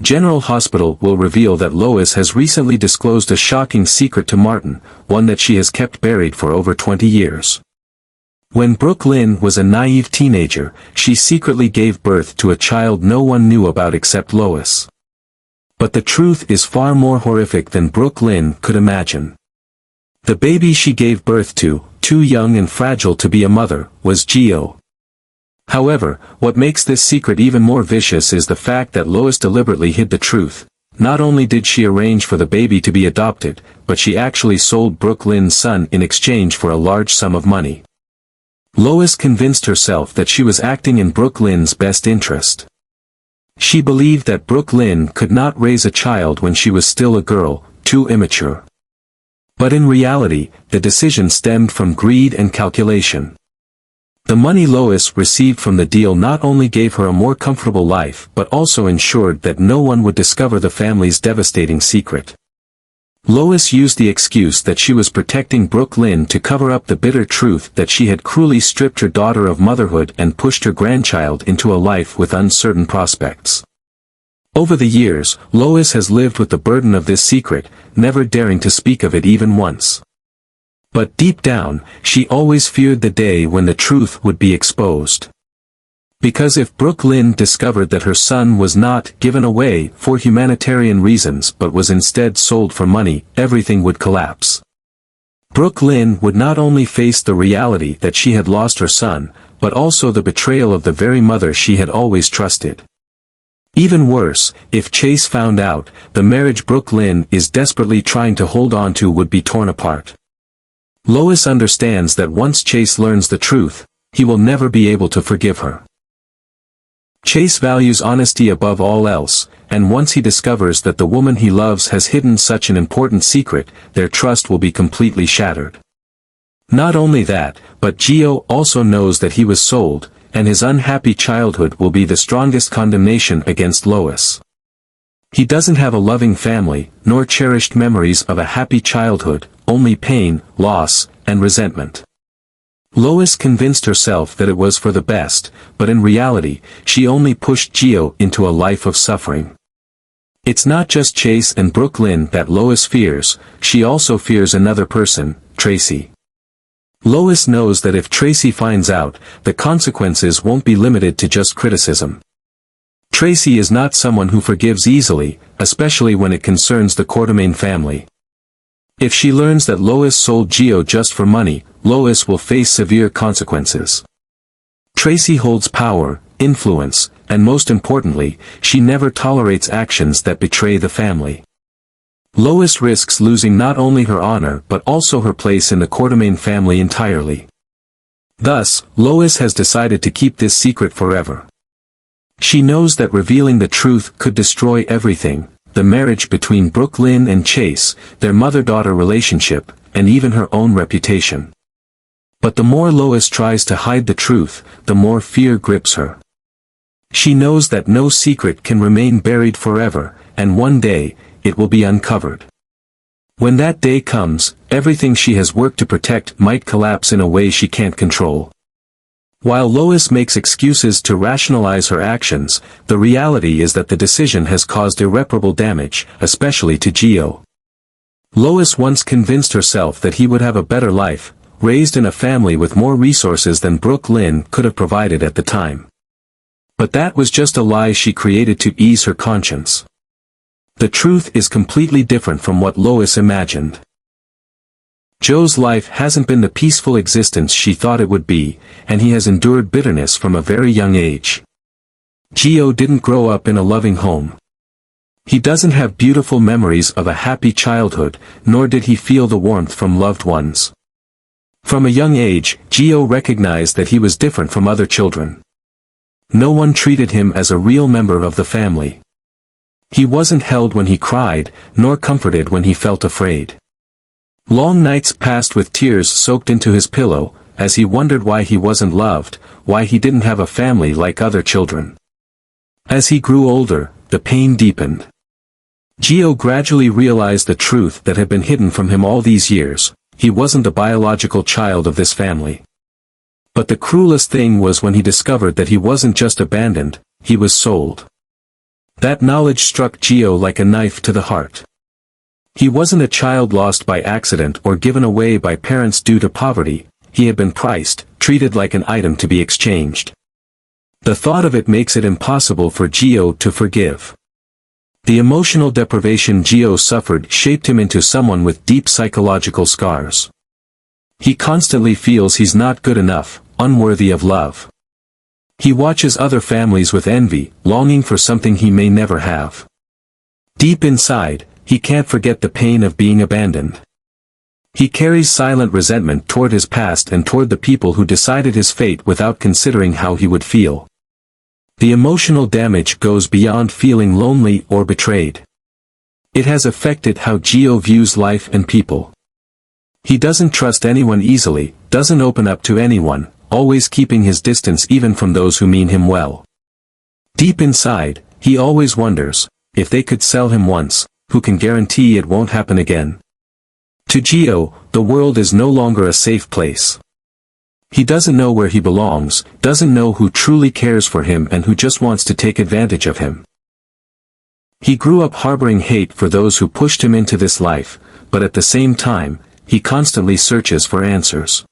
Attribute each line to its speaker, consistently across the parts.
Speaker 1: General Hospital will reveal that Lois has recently disclosed a shocking secret to Martin, one that she has kept buried for over 20 years. When Brooke Lynn was a naive teenager, she secretly gave birth to a child no one knew about except Lois. But the truth is far more horrific than Brooke Lynn could imagine. The baby she gave birth to, too young and fragile to be a mother, was Gio. However, what makes this secret even more vicious is the fact that Lois deliberately hid the truth. Not only did she arrange for the baby to be adopted, but she actually sold Brooke Lynn's son in exchange for a large sum of money. Lois convinced herself that she was acting in Brooke Lynn's best interest. She believed that Brooke Lynn could not raise a child when she was still a girl, too immature. But in reality, the decision stemmed from greed and calculation. The money Lois received from the deal not only gave her a more comfortable life but also ensured that no one would discover the family's devastating secret. Lois used the excuse that she was protecting Brooke Lynn to cover up the bitter truth that she had cruelly stripped her daughter of motherhood and pushed her grandchild into a life with uncertain prospects. Over the years, Lois has lived with the burden of this secret, never daring to speak of it even once. But deep down, she always feared the day when the truth would be exposed. Because if Brooke Lynn discovered that her son was not given away for humanitarian reasons but was instead sold for money, everything would collapse. Brooke Lynn would not only face the reality that she had lost her son, but also the betrayal of the very mother she had always trusted. Even worse, if Chase found out, the marriage Brooke Lynn is desperately trying to hold on to would be torn apart. Lois understands that once Chase learns the truth, he will never be able to forgive her. Chase values honesty above all else, and once he discovers that the woman he loves has hidden such an important secret, their trust will be completely shattered. Not only that, but Gio also knows that he was sold, and his unhappy childhood will be the strongest condemnation against Lois. He doesn't have a loving family, nor cherished memories of a happy childhood, only pain, loss, and resentment. Lois convinced herself that it was for the best, but in reality, she only pushed Gio into a life of suffering. It's not just Chase and Brooke Lynn that Lois fears, she also fears another person, Tracy. Lois knows that if Tracy finds out, the consequences won't be limited to just criticism. Tracy is not someone who forgives easily, especially when it concerns the Quartermaine family. If she learns that Lois sold Gio just for money, Lois will face severe consequences. Tracy holds power, influence, and most importantly, she never tolerates actions that betray the family. Lois risks losing not only her honor but also her place in the Quartermaine family entirely. Thus, Lois has decided to keep this secret forever. She knows that revealing the truth could destroy everything, the marriage between Brooke Lynn and Chase, their mother-daughter relationship, and even her own reputation. But the more Lois tries to hide the truth, the more fear grips her. She knows that no secret can remain buried forever, and one day, it will be uncovered. When that day comes, everything she has worked to protect might collapse in a way she can't control. While Lois makes excuses to rationalize her actions, the reality is that the decision has caused irreparable damage, especially to Gio. Lois once convinced herself that he would have a better life, raised in a family with more resources than Brooke Lynn could have provided at the time. But that was just a lie she created to ease her conscience. The truth is completely different from what Lois imagined. Joe's life hasn't been the peaceful existence she thought it would be, and he has endured bitterness from a very young age. Gio didn't grow up in a loving home. He doesn't have beautiful memories of a happy childhood, nor did he feel the warmth from loved ones. From a young age, Gio recognized that he was different from other children. No one treated him as a real member of the family. He wasn't held when he cried, nor comforted when he felt afraid. Long nights passed with tears soaked into his pillow, as he wondered why he wasn't loved, why he didn't have a family like other children. As he grew older, the pain deepened. Gio gradually realized the truth that had been hidden from him all these years: he wasn't a biological child of this family. But the cruelest thing was when he discovered that he wasn't just abandoned, he was sold. That knowledge struck Gio like a knife to the heart. He wasn't a child lost by accident or given away by parents due to poverty. He had been priced, treated like an item to be exchanged. The thought of it makes it impossible for Gio to forgive. The emotional deprivation Gio suffered shaped him into someone with deep psychological scars. He constantly feels he's not good enough, unworthy of love. He watches other families with envy, longing for something he may never have. Deep inside, he can't forget the pain of being abandoned. He carries silent resentment toward his past and toward the people who decided his fate without considering how he would feel. The emotional damage goes beyond feeling lonely or betrayed. It has affected how Gio views life and people. He doesn't trust anyone easily, doesn't open up to anyone, always keeping his distance even from those who mean him well. Deep inside, he always wonders, if they could sell him once, who can guarantee it won't happen again? To Gio, the world is no longer a safe place. He doesn't know where he belongs, doesn't know who truly cares for him and who just wants to take advantage of him. He grew up harboring hate for those who pushed him into this life, but at the same time, he constantly searches for answers.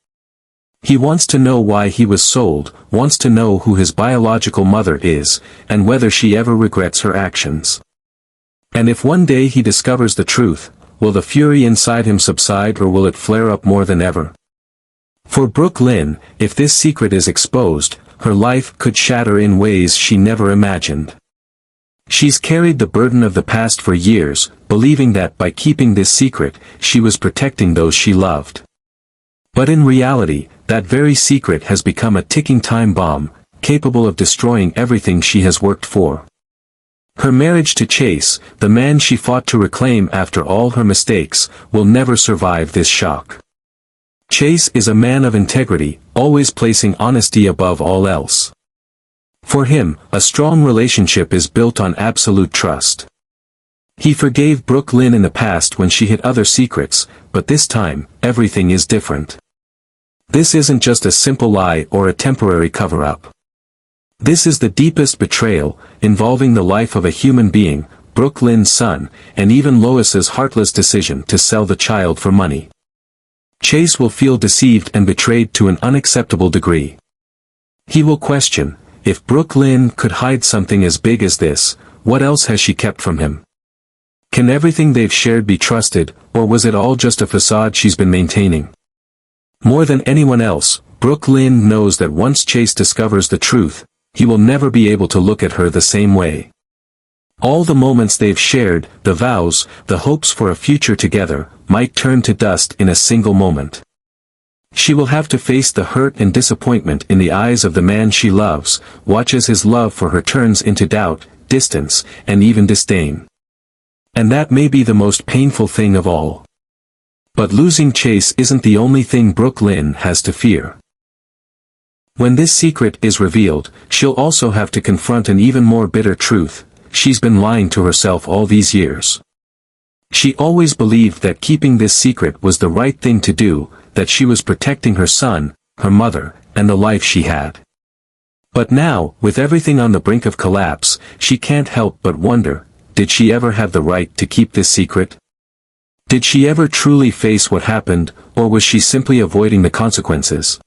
Speaker 1: He wants to know why he was sold, wants to know who his biological mother is, and whether she ever regrets her actions. And if one day he discovers the truth, will the fury inside him subside or will it flare up more than ever? For Brooke Lynn, if this secret is exposed, her life could shatter in ways she never imagined. She's carried the burden of the past for years, believing that by keeping this secret, she was protecting those she loved. But in reality, that very secret has become a ticking time bomb, capable of destroying everything she has worked for. Her marriage to Chase, the man she fought to reclaim after all her mistakes, will never survive this shock. Chase is a man of integrity, always placing honesty above all else. For him, a strong relationship is built on absolute trust. He forgave Brooke Lynn in the past when she hid other secrets, but this time, everything is different. This isn't just a simple lie or a temporary cover-up. This is the deepest betrayal, involving the life of a human being, Brooke Lynn's son, and even Lois's heartless decision to sell the child for money. Chase will feel deceived and betrayed to an unacceptable degree. He will question, if Brooke Lynn could hide something as big as this, what else has she kept from him? Can everything they've shared be trusted, or was it all just a facade she's been maintaining? More than anyone else, Brooke Lynn knows that once Chase discovers the truth, he will never be able to look at her the same way. All the moments they've shared, the vows, the hopes for a future together, might turn to dust in a single moment. She will have to face the hurt and disappointment in the eyes of the man she loves, watch as his love for her turns into doubt, distance, and even disdain. And that may be the most painful thing of all. But losing Chase isn't the only thing Brooke Lynn has to fear. When this secret is revealed, she'll also have to confront an even more bitter truth: she's been lying to herself all these years. She always believed that keeping this secret was the right thing to do, that she was protecting her son, her mother, and the life she had. But now, with everything on the brink of collapse, she can't help but wonder, did she ever have the right to keep this secret? Did she ever truly face what happened, or was she simply avoiding the consequences?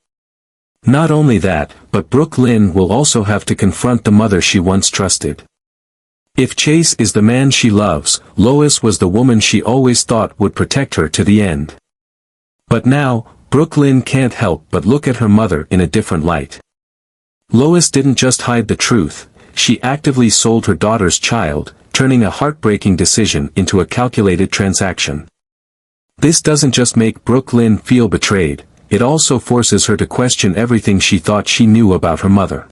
Speaker 1: Not only that, but Brooke Lynn will also have to confront the mother she once trusted. If Chase is the man she loves, Lois was the woman she always thought would protect her to the end. But now, Brooke Lynn can't help but look at her mother in a different light. Lois didn't just hide the truth, she actively sold her daughter's child, turning a heartbreaking decision into a calculated transaction. This doesn't just make Brooke Lynn feel betrayed, it also forces her to question everything she thought she knew about her mother.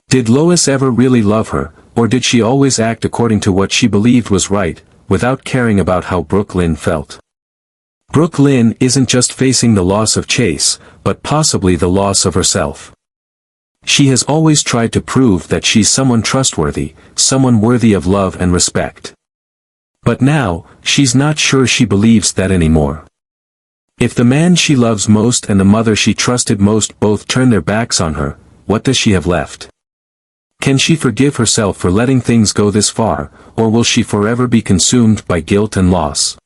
Speaker 1: Did Lois ever really love her, or did she always act according to what she believed was right, without caring about how Brooke Lynn felt? Brooke Lynn isn't just facing the loss of Chase, but possibly the loss of herself. She has always tried to prove that she's someone trustworthy, someone worthy of love and respect. But now, she's not sure she believes that anymore. If the man she loves most and the mother she trusted most both turn their backs on her, what does she have left? Can she forgive herself for letting things go this far, or will she forever be consumed by guilt and loss?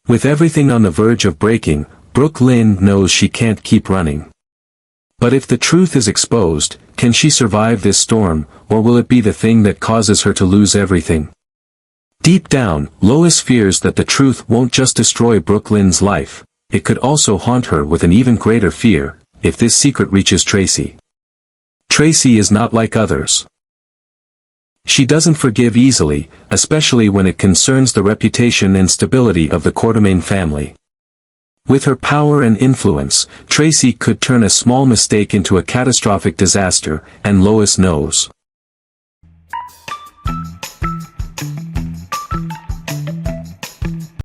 Speaker 1: With everything on the verge of breaking, Brooke Lynn knows she can't keep running. But if the truth is exposed, can she survive this storm, or will it be the thing that causes her to lose everything? Deep down, Lois fears that the truth won't just destroy Brooke Lynn's life, it could also haunt her with an even greater fear, if this secret reaches Tracy. Tracy is not like others. She doesn't forgive easily, especially when it concerns the reputation and stability of the Quartermaine family. With her power and influence, Tracy could turn a small mistake into a catastrophic disaster, and Lois knows.